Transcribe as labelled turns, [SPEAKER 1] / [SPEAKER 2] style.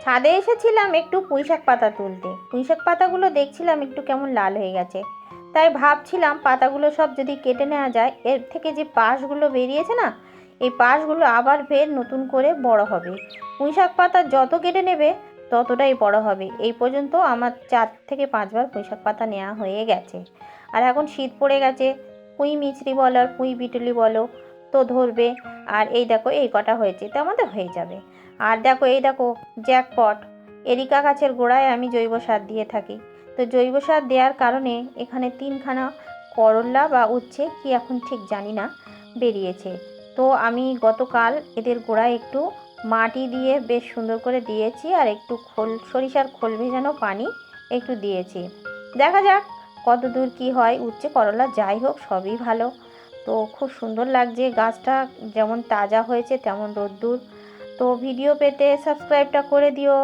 [SPEAKER 1] ছাদে এসেছিলাম একটু পুঁইশাক পাতা তুলতে। পুঁইশাক পাতাগুলো দেখছিলাম একটু কেমন লাল হয়ে গেছে, তাই ভাবছিলাম পাতাগুলো সব যদি কেটে নেওয়া যায়, এর থেকে যে পাশগুলো বেরিয়েছে না, এই পাশগুলো আবার ফের নতুন করে বড় হবে। পুঁইশাক পাতা যত কেটে নেবে ততটাই বড় হবে। এই পর্যন্ত আমার 4 থেকে 5 বার পুঁইশাক পাতা নেওয়া হয়ে গেছে। আর এখন শীত পড়ে গেছে, পুঁই মিছরি বলো আর পুঁই বিটুলি বলো তো ধরবে। আর এই দেখো এই কটা হয়েছে, তো আমাদের হয়ে যাবে। আর দেখো এই দেখো জ্যাকপট, এরিকা গাছের গোড়ায় আমি জৈব সার দিয়ে থাকি। তো জৈব সার দেওয়ার কারণে এখানে 3খানা করলা বা উচ্ছে কি এখন ঠিক জানি না বেরিয়েছে। তো আমি গতকাল এদের গোড়ায় একটু মাটি দিয়ে বেশ সুন্দর করে দিয়েছি, আর একটু সরিষার খোল ভেজানো পানি একটু দিয়েছি। দেখা যাক কত দূর কী হয়। উচ্ছে করলা যাই হোক সবই ভালো। তো খুব সুন্দর লাগছে গাছটা, যেমন তাজা হয়েছে তেমন রোদ্দুর। তো ভিডিও পেতে সাবস্ক্রাইবটা করে দিও।